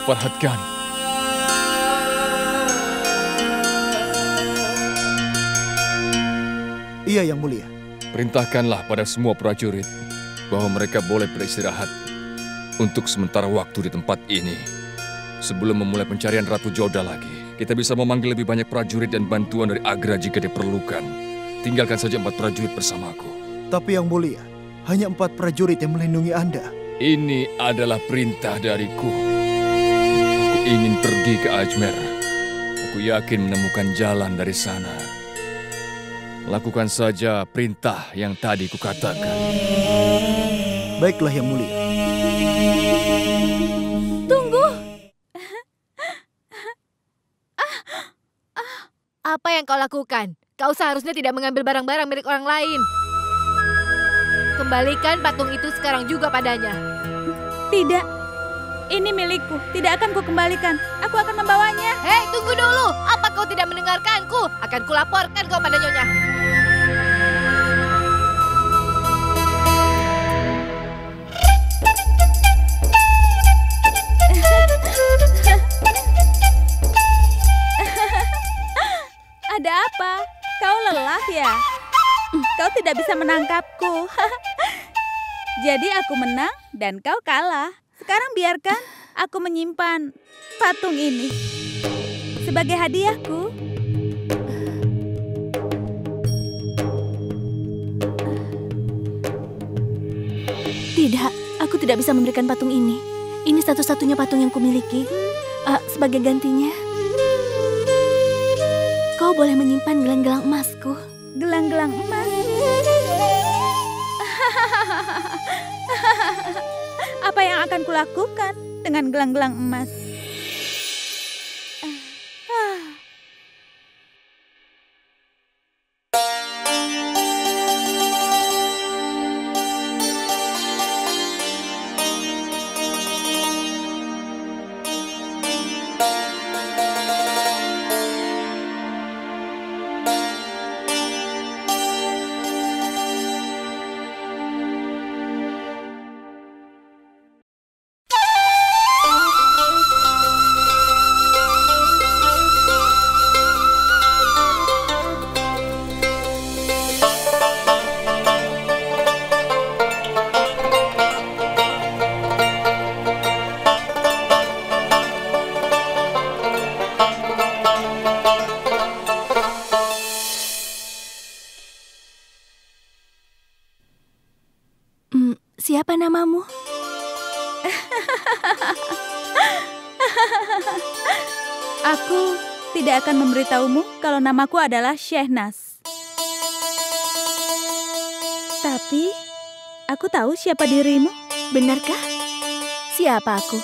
Perhatikan. Iya, Yang Mulia. Perintahkanlah pada semua prajurit bahwa mereka boleh beristirahat untuk sementara waktu di tempat ini. Sebelum memulai pencarian Ratu Joda lagi, kita bisa memanggil lebih banyak prajurit dan bantuan dari Agra jika diperlukan. Tinggalkan saja 4 prajurit bersamaku. Tapi Yang Mulia, hanya 4 prajurit yang melindungi Anda. Ini adalah perintah dariku. Aku ingin pergi ke Ajmer. Aku yakin menemukan jalan dari sana. Lakukan saja perintah yang tadi kukatakan. Baiklah, Yang Mulia. Tunggu. Apa yang kau lakukan? Kau seharusnya tidak mengambil barang-barang milik orang lain. Kembalikan patung itu sekarang juga padanya. Tidak, ini milikku. Tidak akan kukembalikan. Aku akan membawanya. Hei, tunggu dulu. Apa kau tidak mendengarkanku? Akan kulaporkan kau pada Nyonya. Ada apa? Kau lelah ya? Kau tidak bisa menangkapku. Jadi aku menang dan kau kalah. Sekarang biarkan aku menyimpan patung ini sebagai hadiahku. Tidak, aku tidak bisa memberikan patung ini. Ini satu-satunya patung yang kumiliki. Sebagai gantinya, kau boleh menyimpan gelang-gelang emasku. Gelang-gelang emas? Apa yang akan kulakukan dengan gelang-gelang emas? Siapa namamu? Aku tidak akan memberitahumu kalau namaku adalah Shehnaz. Tapi, aku tahu siapa dirimu. Benarkah? Siapa aku?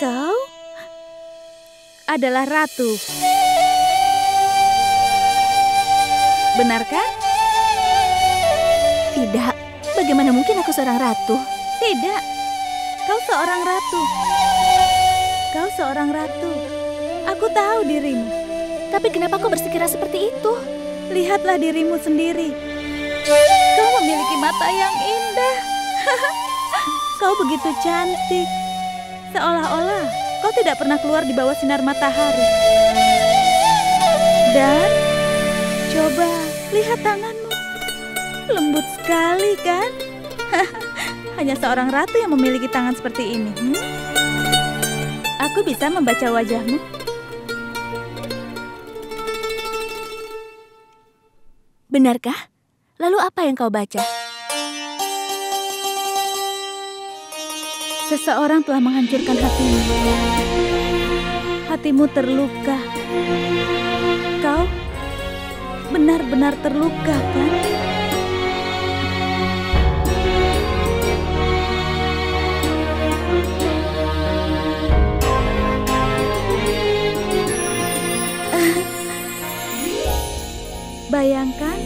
Kau adalah ratu. Benarkah? Tidak. Bagaimana mungkin aku seorang ratu? Tidak. Kau seorang ratu. Kau seorang ratu. Aku tahu dirimu. Tapi kenapa kau bersekira seperti itu? Lihatlah dirimu sendiri. Kau memiliki mata yang indah. Kau begitu cantik. Seolah-olah kau tidak pernah keluar di bawah sinar matahari. Dan coba lihat tanganmu. Lembut sekali kan? Hanya seorang ratu yang memiliki tangan seperti ini. Aku bisa membaca wajahmu. Benarkah? Lalu apa yang kau baca? Seseorang telah menghancurkan hatimu. Hatimu terluka. Kau benar-benar terluka, kan? Bayangkan,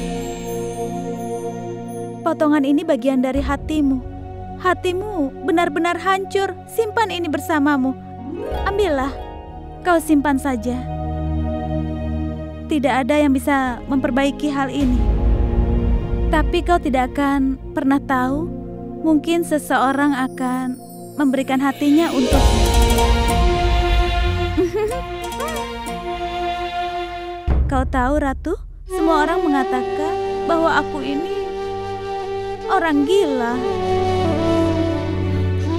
potongan ini bagian dari hatimu. Hatimu benar-benar hancur. Simpan ini bersamamu. Ambillah, kau simpan saja. Tidak ada yang bisa memperbaiki hal ini. Tapi kau tidak akan pernah tahu mungkin seseorang akan memberikan hatinya untukmu. Kau tahu, Ratu, semua orang mengatakan bahwa aku ini orang gila.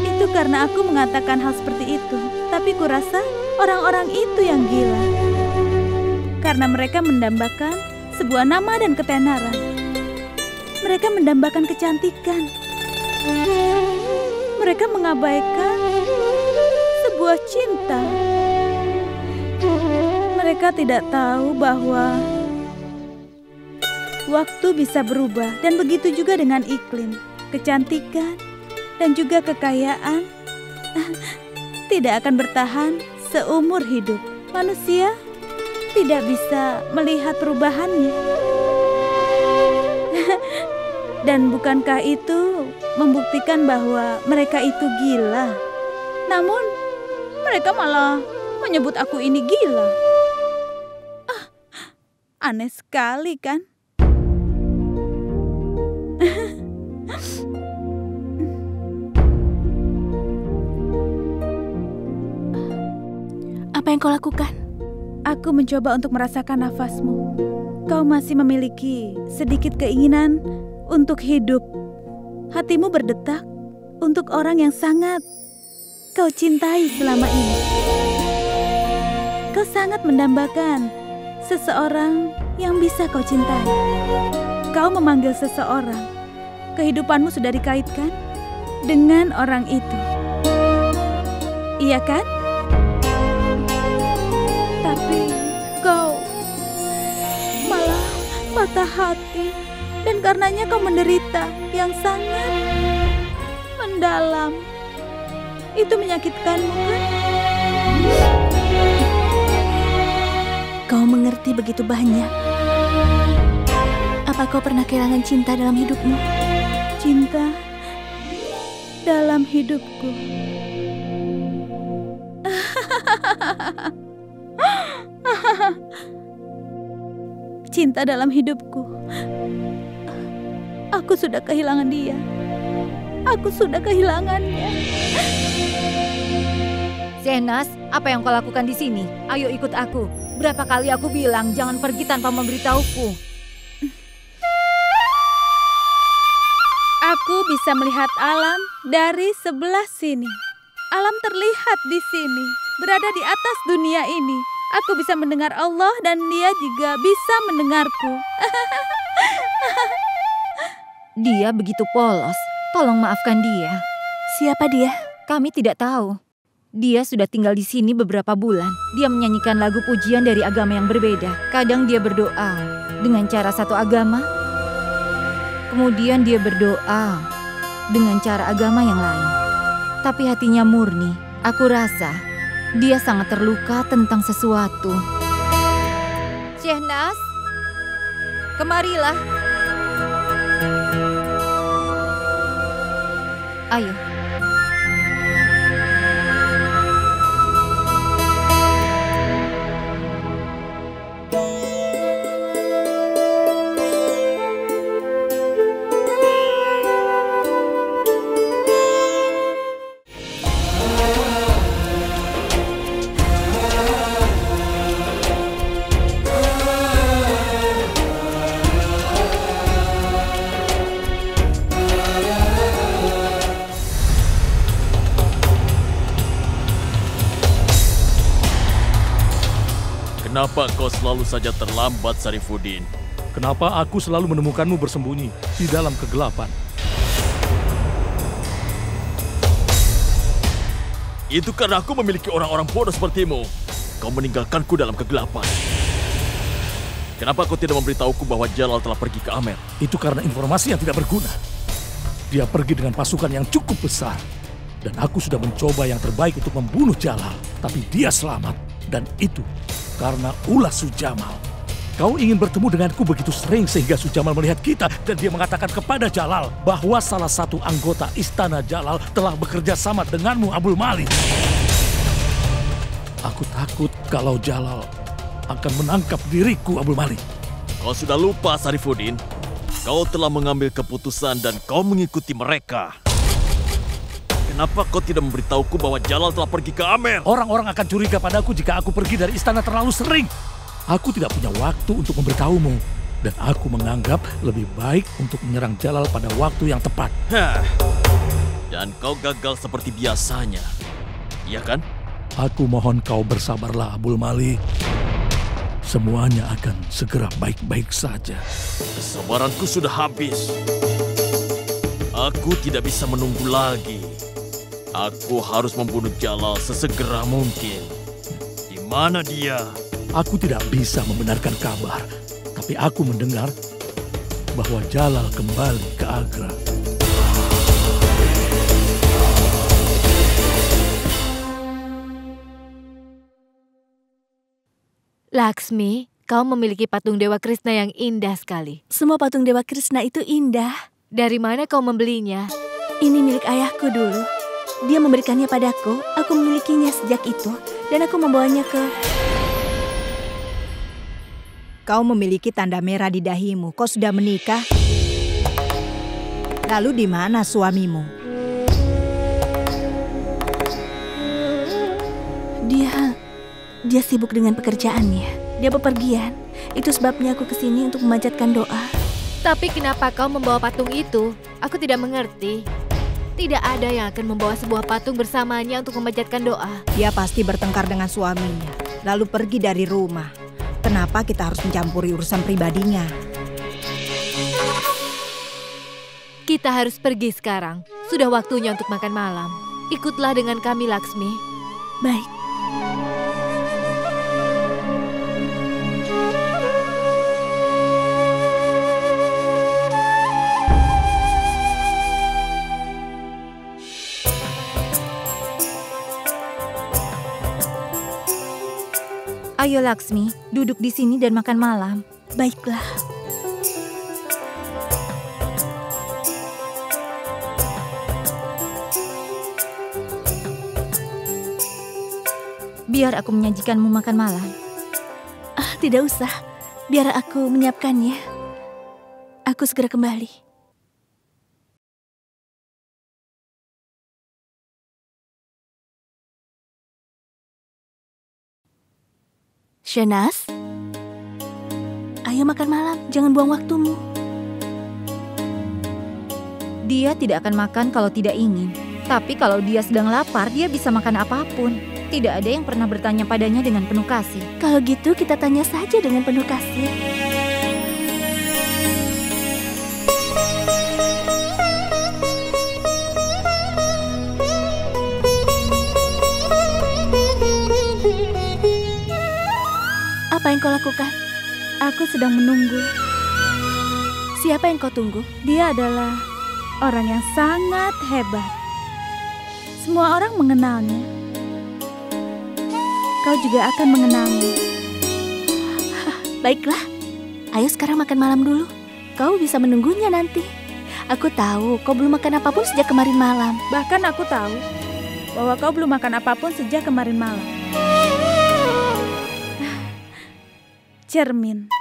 Itu karena aku mengatakan hal seperti itu. Tapi kurasa orang-orang itu yang gila. Karena mereka mendambakan sebuah nama dan ketenaran. Mereka mendambakan kecantikan. Mereka mengabaikan sebuah cinta. Mereka tidak tahu bahwa waktu bisa berubah, dan begitu juga dengan iklim, kecantikan, dan juga kekayaan tidak akan bertahan seumur hidup. Manusia tidak bisa melihat perubahannya. Dan bukankah itu membuktikan bahwa mereka itu gila? Namun mereka malah menyebut aku ini gila. Aneh sekali kan? Apa yang kau lakukan? Aku mencoba untuk merasakan nafasmu. Kau masih memiliki sedikit keinginan untuk hidup. Hatimu berdetak untuk orang yang sangat kau cintai selama ini. Kau sangat mendambakan seseorang yang bisa kau cintai. Kau memanggil seseorang. Kehidupanmu sudah dikaitkan dengan orang itu. Iya kan? Tapi kau malah patah hati. Dan karenanya kau menderita yang sangat mendalam. Itu menyakitkanmu kan? Kau mengerti begitu banyak. Apa kau pernah kehilangan cinta dalam hidupmu? Cinta dalam hidupku. Cinta dalam hidupku. Aku sudah kehilangan dia. Aku sudah kehilangannya. Zenas, apa yang kau lakukan di sini? Ayo ikut aku. Berapa kali aku bilang jangan pergi tanpa memberitahuku. Aku bisa melihat alam dari sebelah sini. Alam terlihat di sini, berada di atas dunia ini. Aku bisa mendengar Allah dan dia juga bisa mendengarku. Dia begitu polos. Tolong maafkan dia. Siapa dia? Kami tidak tahu. Dia sudah tinggal di sini beberapa bulan. Dia menyanyikan lagu pujian dari agama yang berbeda. Kadang dia berdoa dengan cara satu agama. Kemudian dia berdoa dengan cara agama yang lain. Tapi hatinya murni. Aku rasa dia sangat terluka tentang sesuatu. Syehnas, kemarilah. Ayo. Kenapa kau selalu saja terlambat, Sarifuddin? Kenapa aku selalu menemukanmu bersembunyi di dalam kegelapan? Itu karena aku memiliki orang-orang bodoh sepertimu. Kau meninggalkanku dalam kegelapan. Kenapa kau tidak memberitahuku bahwa Jalal telah pergi ke Amer? Itu karena informasi yang tidak berguna. Dia pergi dengan pasukan yang cukup besar. Dan aku sudah mencoba yang terbaik untuk membunuh Jalal. Tapi dia selamat. Dan itu karena ulah Sujamal. Kau ingin bertemu denganku begitu sering sehingga Sujamal melihat kita dan dia mengatakan kepada Jalal bahwa salah satu anggota istana Jalal telah bekerja sama denganmu, Abul Malik. Aku takut kalau Jalal akan menangkap diriku, Abul Malik. Kau sudah lupa, Sarifuddin. Kau telah mengambil keputusan dan kau mengikuti mereka. Kenapa kau tidak memberitahuku bahwa Jalal telah pergi ke Amer? Orang-orang akan curiga padaku jika aku pergi dari istana terlalu sering. Aku tidak punya waktu untuk memberitahumu. Dan aku menganggap lebih baik untuk menyerang Jalal pada waktu yang tepat. Hah. Dan kau gagal seperti biasanya. Iya kan? Aku mohon kau bersabarlah, Abul Malik. Semuanya akan segera baik-baik saja. Kesabaranku sudah habis. Aku tidak bisa menunggu lagi. Aku harus membunuh Jalal sesegera mungkin. Di mana dia? Aku tidak bisa membenarkan kabar, tapi aku mendengar bahwa Jalal kembali ke Agra. Laksmi, kau memiliki patung Dewa Krishna yang indah sekali. Semua patung Dewa Krishna itu indah. Dari mana kau membelinya? Ini milik ayahku dulu. Dia memberikannya padaku, aku memilikinya sejak itu, dan aku membawanya ke... Kau memiliki tanda merah di dahimu, kau sudah menikah? Lalu di mana suamimu? Dia sibuk dengan pekerjaannya. Dia bepergian. Itu sebabnya aku kesini untuk memanjatkan doa. Tapi kenapa kau membawa patung itu? Aku tidak mengerti. Tidak ada yang akan membawa sebuah patung bersamanya untuk memanjatkan doa. Dia pasti bertengkar dengan suaminya, lalu pergi dari rumah. Kenapa kita harus mencampuri urusan pribadinya? Kita harus pergi sekarang. Sudah waktunya untuk makan malam. Ikutlah dengan kami, Laksmi. Baik. Ayo Laksmi, duduk di sini dan makan malam. Baiklah. Biar aku menyajikanmu makan malam. Tidak usah. Biar aku menyiapkannya. Aku segera kembali. Syahnaz, ayo makan malam, jangan buang waktumu. Dia tidak akan makan kalau tidak ingin. Tapi kalau dia sedang lapar, dia bisa makan apapun. Tidak ada yang pernah bertanya padanya dengan penuh kasih. Kalau gitu kita tanya saja dengan penuh kasih. Apa yang kau lakukan? Aku sedang menunggu. Siapa yang kau tunggu? Dia adalah orang yang sangat hebat. Semua orang mengenalnya. Kau juga akan mengenalnya. Baiklah, ayo sekarang makan malam dulu. Kau bisa menunggunya nanti. Aku tahu kau belum makan apapun sejak kemarin malam. Bahkan aku tahu bahwa kau belum makan apapun sejak kemarin malam. Cermin.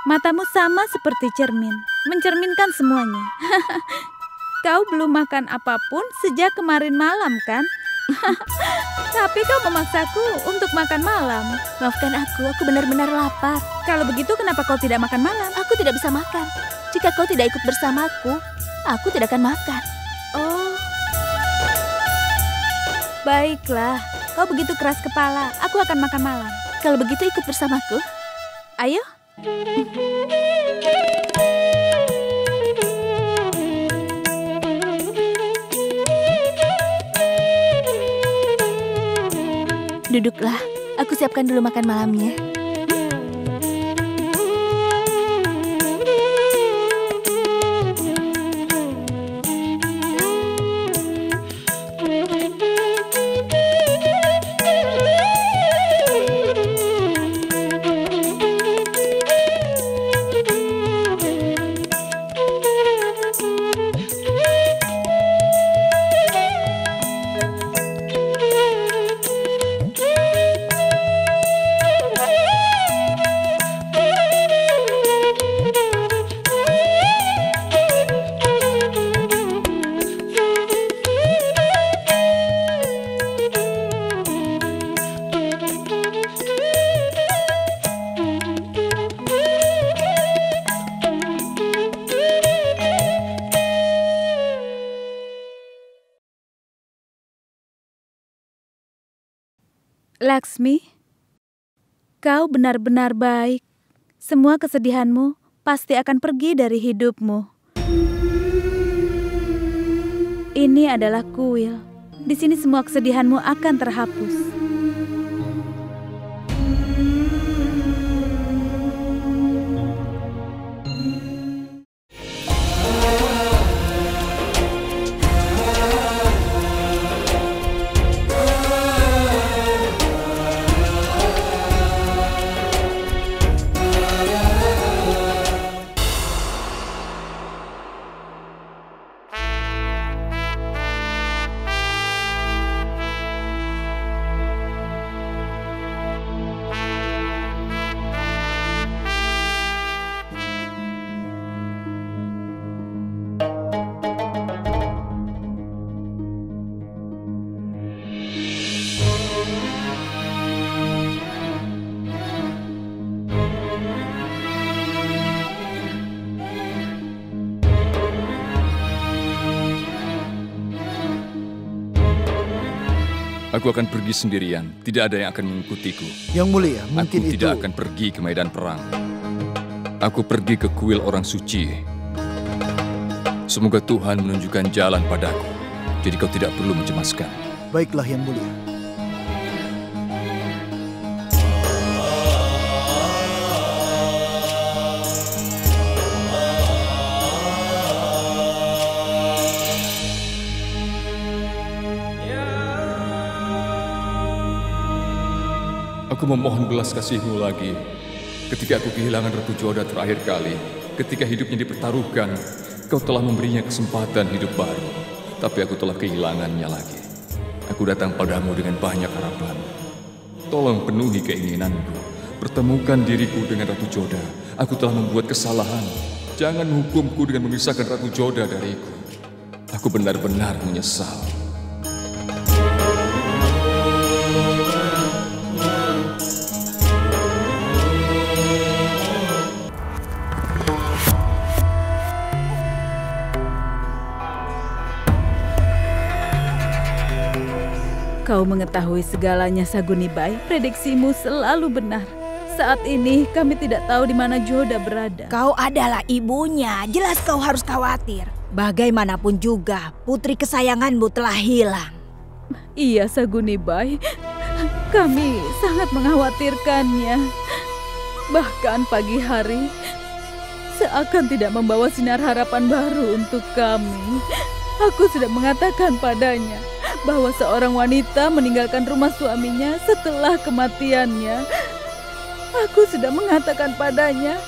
Matamu sama seperti cermin, mencerminkan semuanya. Kau belum makan apapun sejak kemarin malam, kan? Tapi kau memaksaku untuk makan malam. Maafkan aku benar-benar lapar. Kalau begitu kenapa kau tidak makan malam? Aku tidak bisa makan. Jika kau tidak ikut bersamaku, aku tidak akan makan. Oh. Baiklah, kau begitu keras kepala, aku akan makan malam. Kalau begitu ikut bersamaku. Ayo. Duduklah, aku siapkan dulu makan malamnya. Laksmi, kau benar-benar baik. Semua kesedihanmu pasti akan pergi dari hidupmu. Ini adalah kuil. Di sini semua kesedihanmu akan terhapus. Aku akan pergi sendirian, tidak ada yang akan mengikutiku. Yang mulia, mungkin aku itu... tidak akan pergi ke medan perang. Aku pergi ke kuil orang suci. Semoga Tuhan menunjukkan jalan padaku, jadi kau tidak perlu mencemaskan. Baiklah, Yang Mulia. Aku memohon belas kasih-Mu lagi. Ketika aku kehilangan Ratu Joda terakhir kali, ketika hidupnya dipertaruhkan, Kau telah memberinya kesempatan hidup baru. Tapi aku telah kehilangannya lagi. Aku datang padamu dengan banyak harapan. Tolong penuhi keinginanku. Pertemukan diriku dengan Ratu Joda. Aku telah membuat kesalahan. Jangan hukumku dengan memisahkan Ratu Joda dariku. Aku benar-benar menyesal. Kau mengetahui segalanya, Sagunibai. Prediksimu selalu benar. Saat ini kami tidak tahu di mana Joda berada. Kau adalah ibunya, jelas kau harus khawatir. Bagaimanapun juga, putri kesayanganmu telah hilang. Iya, Sagunibai. Kami sangat mengkhawatirkannya. Bahkan pagi hari, seakan tidak membawa sinar harapan baru untuk kami. Aku sudah mengatakan padanya bahwa seorang wanita meninggalkan rumah suaminya setelah kematiannya. Aku sudah mengatakan padanya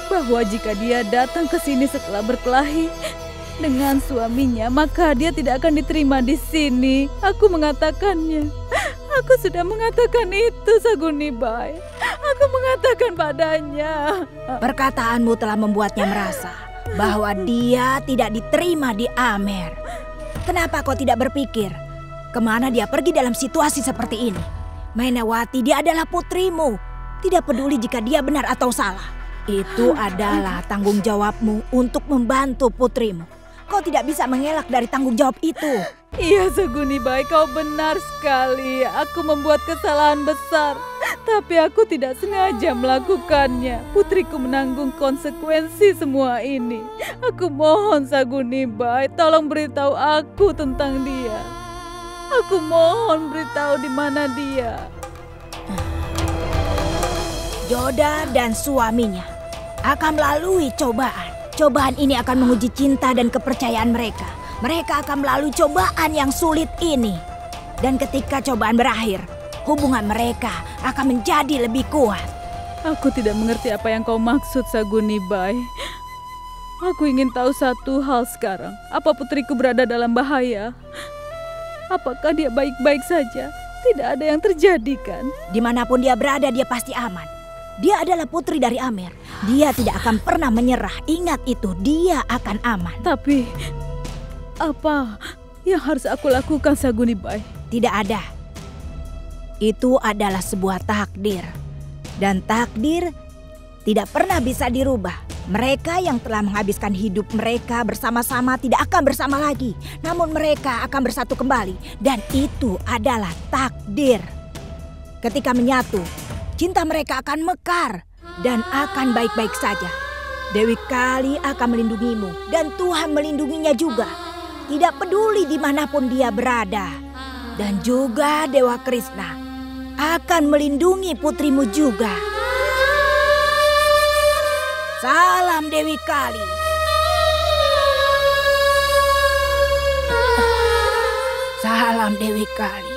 bahwa jika dia datang ke sini setelah berkelahi dengan suaminya, maka dia tidak akan diterima di sini. Aku mengatakannya. Aku sudah mengatakan itu, Sagunibai. Aku mengatakan padanya. Perkataanmu telah membuatnya merasa bahwa dia tidak diterima di Amer. Kenapa kau tidak berpikir kemana dia pergi dalam situasi seperti ini? Mainawati, dia adalah putrimu. Tidak peduli jika dia benar atau salah. Itu adalah tanggung jawabmu untuk membantu putrimu. Kau tidak bisa mengelak dari tanggung jawab itu. Iya, Sagunibai, kau benar sekali. Aku membuat kesalahan besar, tapi aku tidak sengaja melakukannya. Putriku menanggung konsekuensi semua ini. Aku mohon, Sagunibai, tolong beritahu aku tentang dia. Aku mohon beritahu di mana dia. Joda dan suaminya akan melalui cobaan. Cobaan ini akan menguji cinta dan kepercayaan mereka. Mereka akan melalui cobaan yang sulit ini. Dan ketika cobaan berakhir, hubungan mereka akan menjadi lebih kuat. Aku tidak mengerti apa yang kau maksud, Sagunibai. Aku ingin tahu satu hal sekarang. Apa putriku berada dalam bahaya? Apakah dia baik-baik saja? Tidak ada yang terjadi, kan? Dimanapun dia berada, dia pasti aman. Dia adalah putri dari Amer. Dia tidak akan pernah menyerah. Ingat itu, dia akan aman. Tapi apa yang harus aku lakukan, Sagunibai? Tidak ada. Itu adalah sebuah takdir. Dan takdir tidak pernah bisa dirubah. Mereka yang telah menghabiskan hidup mereka bersama-sama tidak akan bersama lagi. Namun mereka akan bersatu kembali. Dan itu adalah takdir. Ketika menyatu, cinta mereka akan mekar dan akan baik-baik saja. Dewi Kali akan melindungimu dan Tuhan melindunginya juga. Tidak peduli dimanapun dia berada. Dan juga Dewa Krishna akan melindungi putrimu juga. Salam Dewi Kali. Salam Dewi Kali.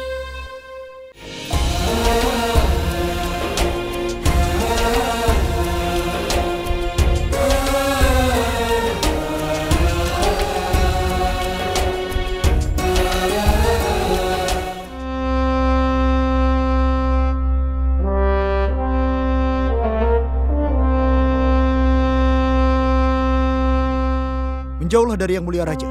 Menjauhlah dari Yang Mulia Raja.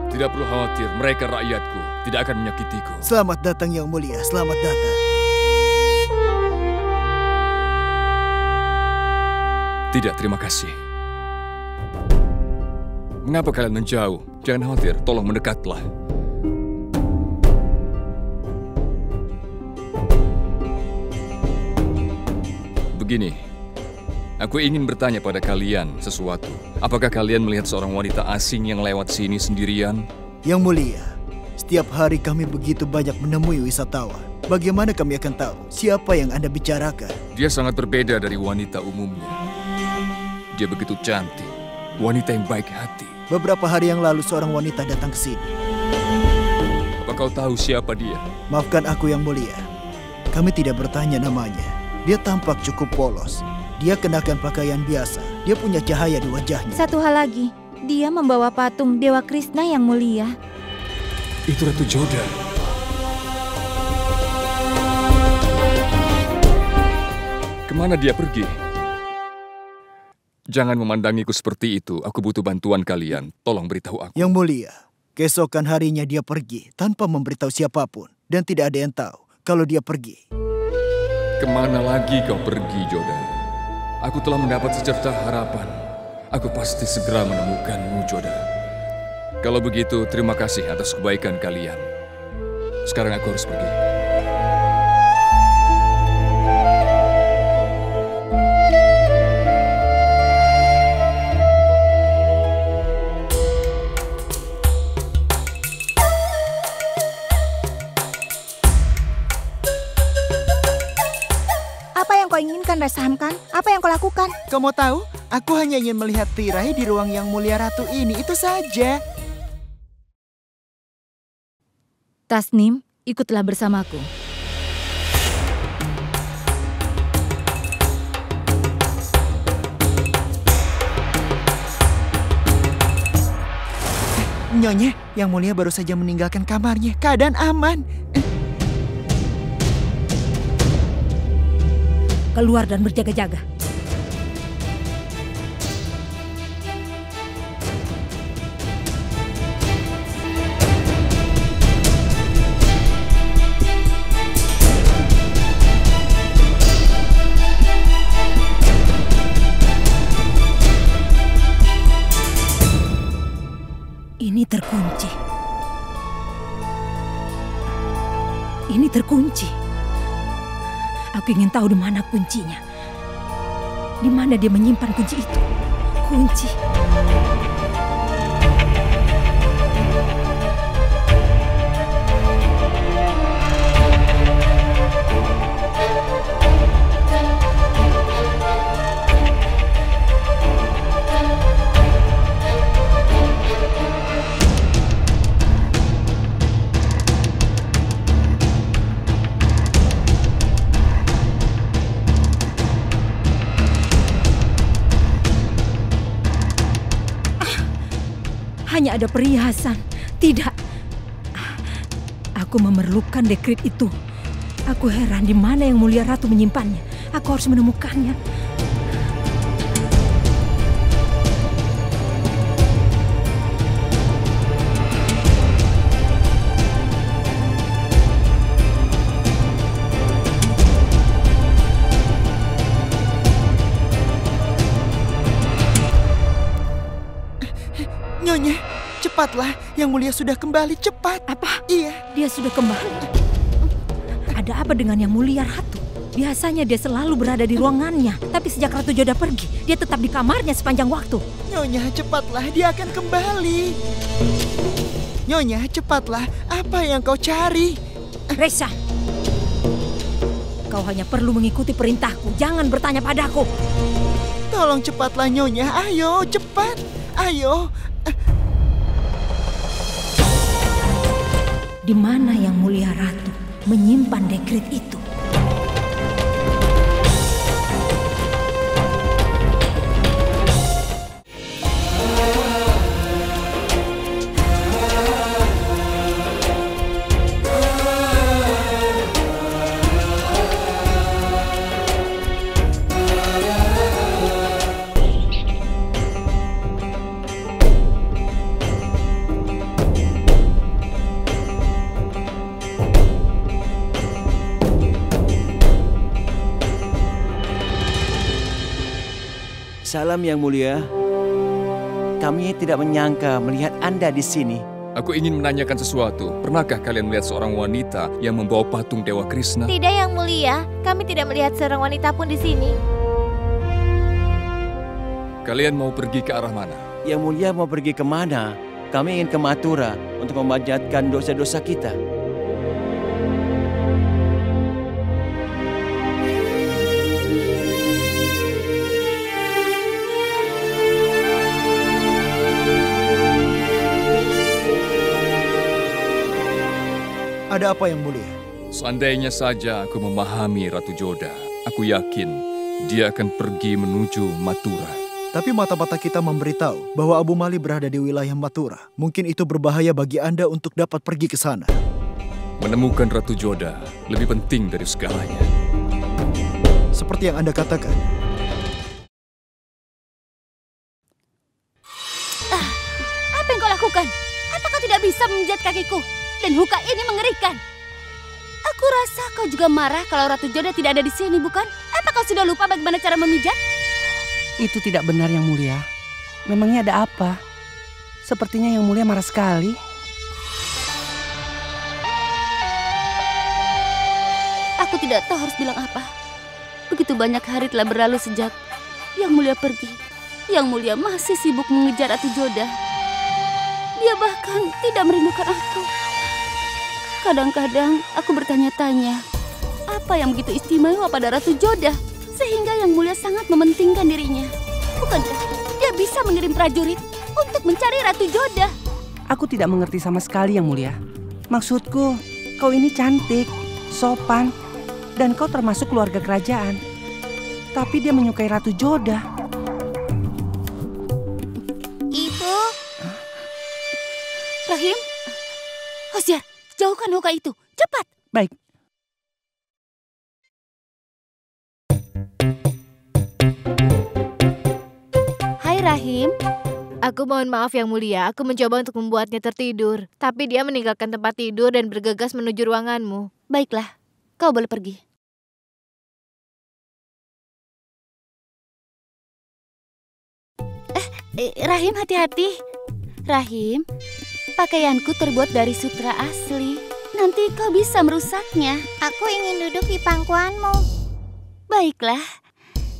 Tidak perlu khawatir, mereka rakyatku, tidak akan menyakitiku. Selamat datang Yang Mulia, selamat datang. Tidak, terima kasih. Mengapa kalian menjauh? Jangan khawatir, tolong mendekatlah. Begini, aku ingin bertanya pada kalian sesuatu. Apakah kalian melihat seorang wanita asing yang lewat sini sendirian? Yang Mulia, setiap hari kami begitu banyak menemui wisatawan. Bagaimana kami akan tahu siapa yang Anda bicarakan? Dia sangat berbeda dari wanita umumnya. Dia begitu cantik, wanita yang baik hati. Beberapa hari yang lalu seorang wanita datang ke sini. Apa kau tahu siapa dia? Maafkan aku Yang Mulia, kami tidak bertanya namanya. Dia tampak cukup polos. Dia kenakan pakaian biasa. Dia punya cahaya di wajahnya. Satu hal lagi, dia membawa patung Dewa Krishna yang mulia. Itu Ratu Joda. Kemana dia pergi? Jangan memandangiku seperti itu. Aku butuh bantuan kalian. Tolong beritahu aku. Yang Mulia, keesokan harinya dia pergi tanpa memberitahu siapapun. Dan tidak ada yang tahu kalau dia pergi. Kemana lagi kau pergi, Joda? Aku telah mendapat secercah harapan. Aku pasti segera menemukanmu, Joda. Kalau begitu, terima kasih atas kebaikan kalian. Sekarang aku harus pergi. Inginkan Rasamkan? Apa yang kau lakukan? Kau mau tahu? Aku hanya ingin melihat tirai di ruang Yang Mulia Ratu ini. Itu saja. Tasnim, ikutlah bersamaku. Nyonya, Yang Mulia baru saja meninggalkan kamarnya. Keadaan aman. Keluar dan berjaga-jaga. Ini terkunci. Ini terkunci. Aku ingin tahu di mana kuncinya. Di mana dia menyimpan kunci itu? Kunci. Hanya ada perhiasan. Tidak. Aku memerlukan dekrit itu. Aku heran di mana Yang Mulia Ratu menyimpannya. Aku harus menemukannya. Nyonya, cepatlah. Yang Mulia sudah kembali, cepat. Apa? Iya. Dia sudah kembali? Ada apa dengan Yang Mulia Ratu? Biasanya dia selalu berada di ruangannya. Tapi sejak Ratu Joda pergi, dia tetap di kamarnya sepanjang waktu. Nyonya, cepatlah. Dia akan kembali. Nyonya, cepatlah. Apa yang kau cari? Reza, kau hanya perlu mengikuti perintahku. Jangan bertanya padaku. Tolong cepatlah Nyonya. Ayo, cepat. Ayo. Di mana Yang Mulia Ratu menyimpan dekret itu? Salam Yang Mulia. Kami tidak menyangka melihat Anda di sini. Aku ingin menanyakan sesuatu. Pernahkah kalian melihat seorang wanita yang membawa patung Dewa Krishna? Tidak, Yang Mulia. Kami tidak melihat seorang wanita pun di sini. Kalian mau pergi ke arah mana? Yang Mulia mau pergi kemana? Kami ingin ke Mathura untuk memanjatkan dosa-dosa kita. Ada apa Yang Mulia? Seandainya saja aku memahami Ratu Joda, aku yakin dia akan pergi menuju Mathura. Tapi mata-mata kita memberitahu bahwa Abu Mali berada di wilayah Mathura. Mungkin itu berbahaya bagi Anda untuk dapat pergi ke sana. Menemukan Ratu Joda lebih penting dari segalanya. Seperti yang Anda katakan. Apa yang kau lakukan? Apa kau tidak bisa memijat kakiku? Dan huka ini mengerikan. Aku rasa kau juga marah kalau Ratu Joda tidak ada di sini, bukan? Apa kau sudah lupa bagaimana cara memijat? Itu tidak benar, Yang Mulia. Memangnya ada apa? Sepertinya Yang Mulia marah sekali. Aku tidak tahu harus bilang apa. Begitu banyak hari telah berlalu sejak Yang Mulia pergi. Yang Mulia masih sibuk mengejar Ratu Joda. Dia bahkan tidak merindukan aku. Kadang-kadang aku bertanya-tanya, apa yang begitu istimewa pada Ratu Joda sehingga Yang Mulia sangat mementingkan dirinya? Bukankah dia bisa mengirim prajurit untuk mencari Ratu Joda? Aku tidak mengerti sama sekali, Yang Mulia. Maksudku, kau ini cantik, sopan, dan kau termasuk keluarga kerajaan. Tapi dia menyukai Ratu Joda. Ibu? Rahim? Hosiar, jauhkan huka itu. Cepat! Baik. Hai Rahim. Aku mohon maaf Yang Mulia, aku mencoba untuk membuatnya tertidur. Tapi dia meninggalkan tempat tidur dan bergegas menuju ruanganmu. Baiklah, kau boleh pergi. Rahim, hati-hati. Rahim, pakaianku terbuat dari sutra asli. Nanti kau bisa merusaknya. Aku ingin duduk di pangkuanmu. Baiklah,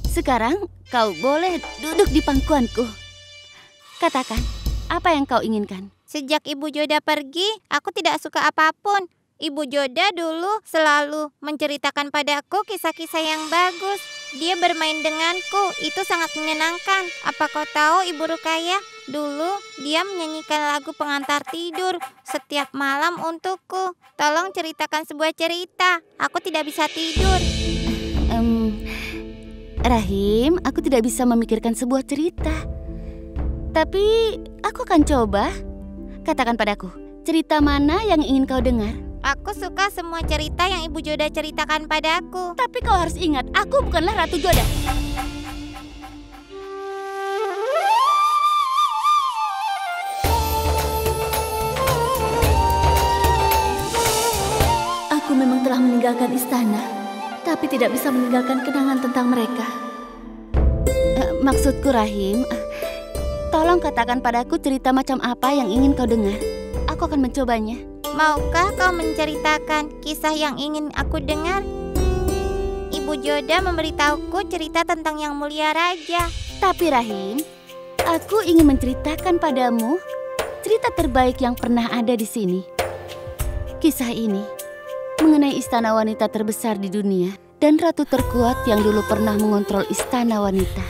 sekarang kau boleh duduk di pangkuanku. Katakan, apa yang kau inginkan? Sejak Ibu Joda pergi, aku tidak suka apapun. Ibu Joda dulu selalu menceritakan padaku kisah-kisah yang bagus. Dia bermain denganku, itu sangat menyenangkan. Apa kau tahu Ibu Rukaya? Dulu dia menyanyikan lagu pengantar tidur setiap malam untukku. Tolong ceritakan sebuah cerita, aku tidak bisa tidur. Rahim, aku tidak bisa memikirkan sebuah cerita. Tapi aku akan coba. Katakan padaku, cerita mana yang ingin kau dengar? Aku suka semua cerita yang Ibu Joda ceritakan padaku. Tapi kau harus ingat, aku bukanlah Ratu Joda. Aku memang telah meninggalkan istana, tapi tidak bisa meninggalkan kenangan tentang mereka. Maksudku Rahim, Tolong katakan padaku cerita macam apa yang ingin kau dengar. Aku akan mencobanya. Maukah kau menceritakan kisah yang ingin aku dengar? Ibu Joda memberitahuku cerita tentang Yang Mulia Raja. Tapi Rahim, aku ingin menceritakan padamu cerita terbaik yang pernah ada di sini. Kisah ini mengenai istana wanita terbesar di dunia dan ratu terkuat yang dulu pernah mengontrol istana wanita.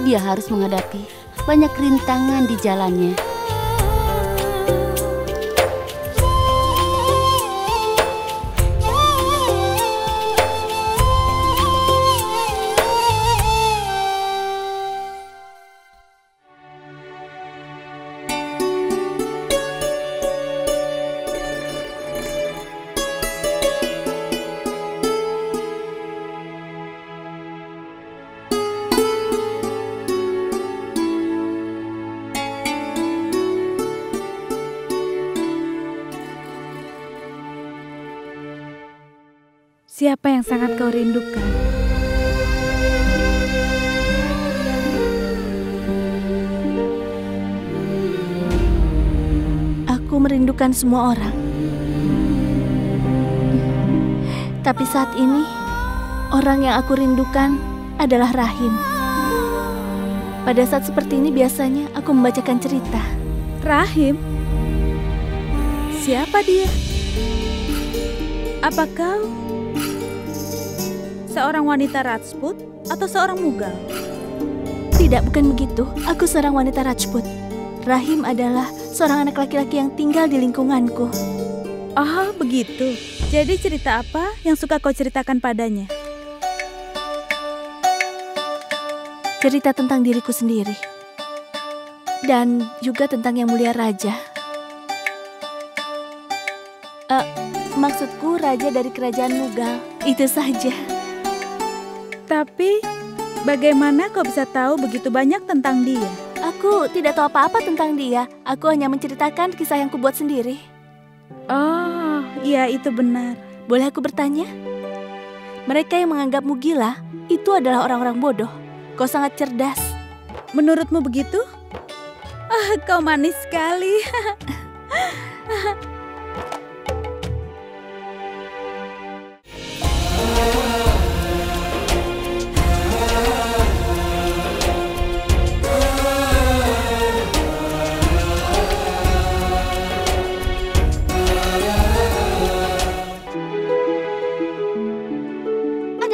Dia harus menghadapi banyak rintangan di jalannya. Siapa yang sangat kau rindukan? Aku merindukan semua orang. Tapi saat ini, orang yang aku rindukan adalah Rahim. Pada saat seperti ini biasanya aku membacakan cerita. Rahim? Siapa dia? Apa kau seorang wanita Rajput atau seorang Mughal? Tidak, bukan begitu. Aku seorang wanita Rajput. Rahim adalah seorang anak laki-laki yang tinggal di lingkunganku. Oh, begitu. Jadi cerita apa yang suka kau ceritakan padanya? Cerita tentang diriku sendiri. Dan juga tentang Yang Mulia Raja. Maksudku raja dari kerajaan Mughal. Itu saja. Tapi, bagaimana kau bisa tahu begitu banyak tentang dia? Aku tidak tahu apa-apa tentang dia. Aku hanya menceritakan kisah yang kubuat sendiri. Oh, iya itu benar. Boleh aku bertanya? Mereka yang menganggapmu gila, itu adalah orang-orang bodoh. Kau sangat cerdas. Menurutmu begitu? Kau manis sekali.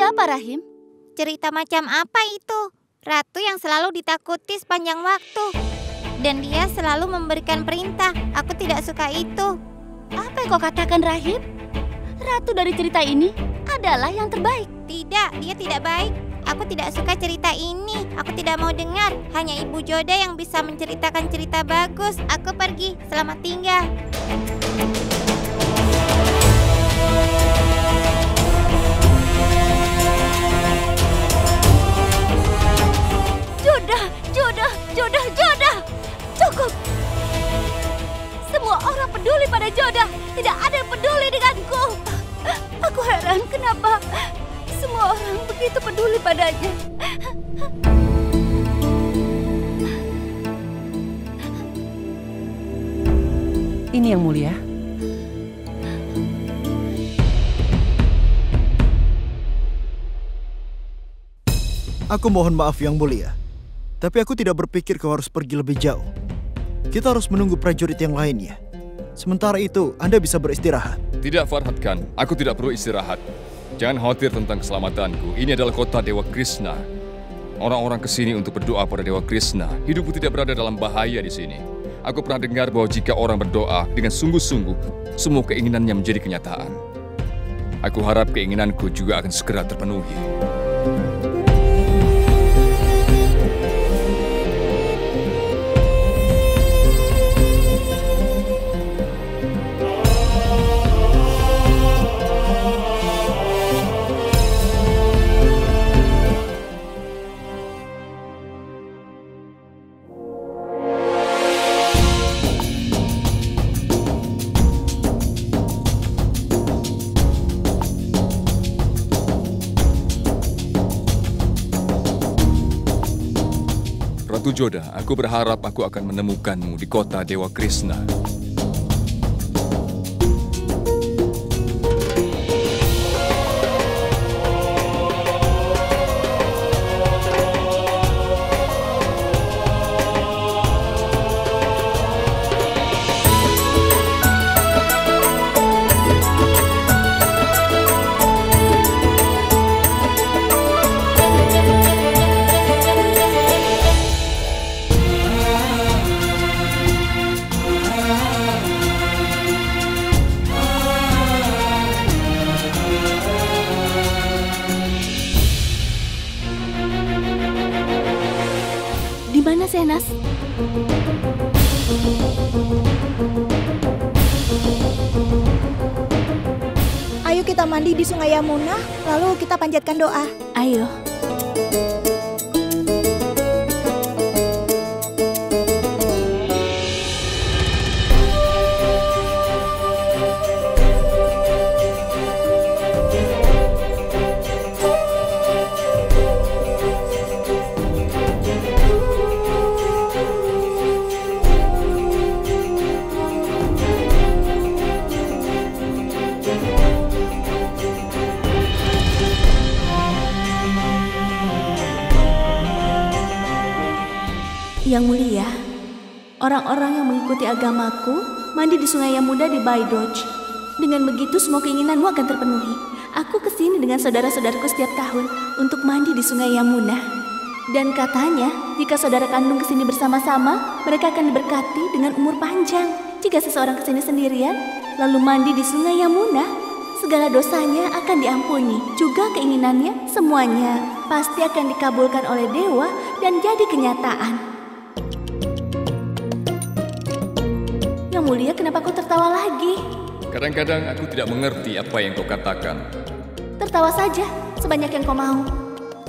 Apa, Rahim? Cerita macam apa itu? Ratu yang selalu ditakuti sepanjang waktu. Dan dia selalu memberikan perintah. Aku tidak suka itu. Apa yang kau katakan, Rahim? Ratu dari cerita ini adalah yang terbaik. Tidak, dia tidak baik. Aku tidak suka cerita ini. Aku tidak mau dengar. Hanya Ibu Joda yang bisa menceritakan cerita bagus. Aku pergi. Selamat tinggal. Joda! Cukup! Semua orang peduli pada Joda. Tidak ada yang peduli denganku. Aku heran kenapa semua orang begitu peduli padanya. Ini Yang Mulia. Aku mohon maaf Yang Mulia. Tapi aku tidak berpikir kau harus pergi lebih jauh. Kita harus menunggu prajurit yang lainnya. Sementara itu, Anda bisa beristirahat. Tidak, Farhad Khan. Aku tidak perlu istirahat. Jangan khawatir tentang keselamatanku. Ini adalah kota Dewa Krishna. Orang-orang kesini untuk berdoa pada Dewa Krishna. Hidupku tidak berada dalam bahaya di sini. Aku pernah dengar bahwa jika orang berdoa dengan sungguh-sungguh, semua keinginannya menjadi kenyataan. Aku harap keinginanku juga akan segera terpenuhi. Joda, aku berharap aku akan menemukanmu di kota Dewa Krishna. Mana Senas? Ayo kita mandi di Sungai Yamuna, lalu kita panjatkan doa. Ayo. Yang mulia, orang-orang yang mengikuti agamaku mandi di Sungai Yamuna di Baidoj. Dengan begitu semua keinginanmu akan terpenuhi. Aku kesini dengan saudara-saudaraku setiap tahun untuk mandi di Sungai Yamuna. Dan katanya, jika saudara kandung kesini bersama-sama, mereka akan diberkati dengan umur panjang. Jika seseorang kesini sendirian, lalu mandi di Sungai Yamuna, segala dosanya akan diampuni. Juga keinginannya, semuanya pasti akan dikabulkan oleh dewa dan jadi kenyataan. Yang mulia, kenapa kau tertawa lagi? Kadang-kadang aku tidak mengerti apa yang kau katakan. Tertawa saja, sebanyak yang kau mau.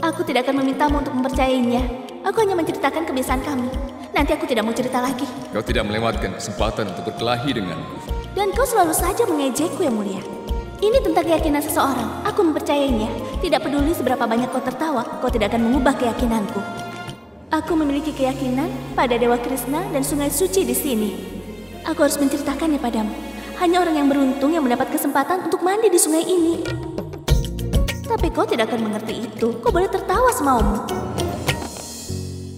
Aku tidak akan memintamu untuk mempercayainya. Aku hanya menceritakan kebiasaan kami. Nanti aku tidak mau cerita lagi. Kau tidak melewatkan kesempatan untuk berkelahi denganku. Dan kau selalu saja mengejekku, Yang Mulia. Ini tentang keyakinan seseorang. Aku mempercayainya. Tidak peduli seberapa banyak kau tertawa, kau tidak akan mengubah keyakinanku. Aku memiliki keyakinan pada Dewa Krishna dan sungai suci di sini. Aku harus menceritakannya padamu. Hanya orang yang beruntung yang mendapat kesempatan untuk mandi di sungai ini. Tapi kau tidak akan mengerti itu. Kau boleh tertawa semaumu.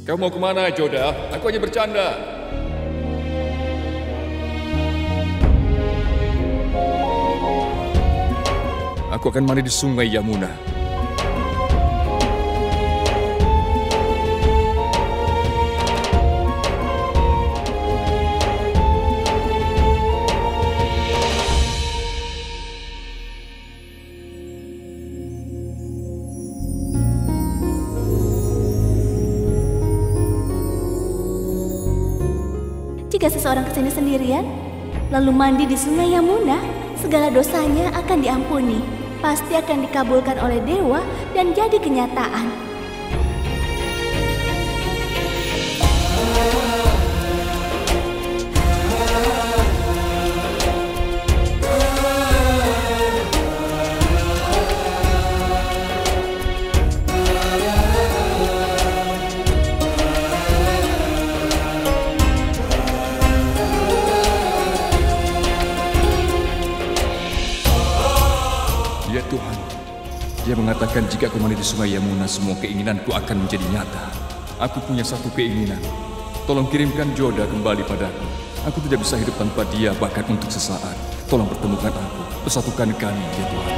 Kau mau kemana, Joda? Aku hanya bercanda. Aku akan mandi di Sungai Yamuna. Jika seseorang kesini sendirian, lalu mandi di Sungai Yamuna, segala dosanya akan diampuni. Pasti akan dikabulkan oleh dewa dan jadi kenyataan. Ya Tuhan, Dia mengatakan jika aku mandi di Sungai Yamuna, semua keinginanku akan menjadi nyata. Aku punya satu keinginan. Tolong kirimkan Joda kembali padaku. Aku tidak bisa hidup tanpa dia, bahkan untuk sesaat. Tolong pertemukan aku, persatukan kami, ya Tuhan.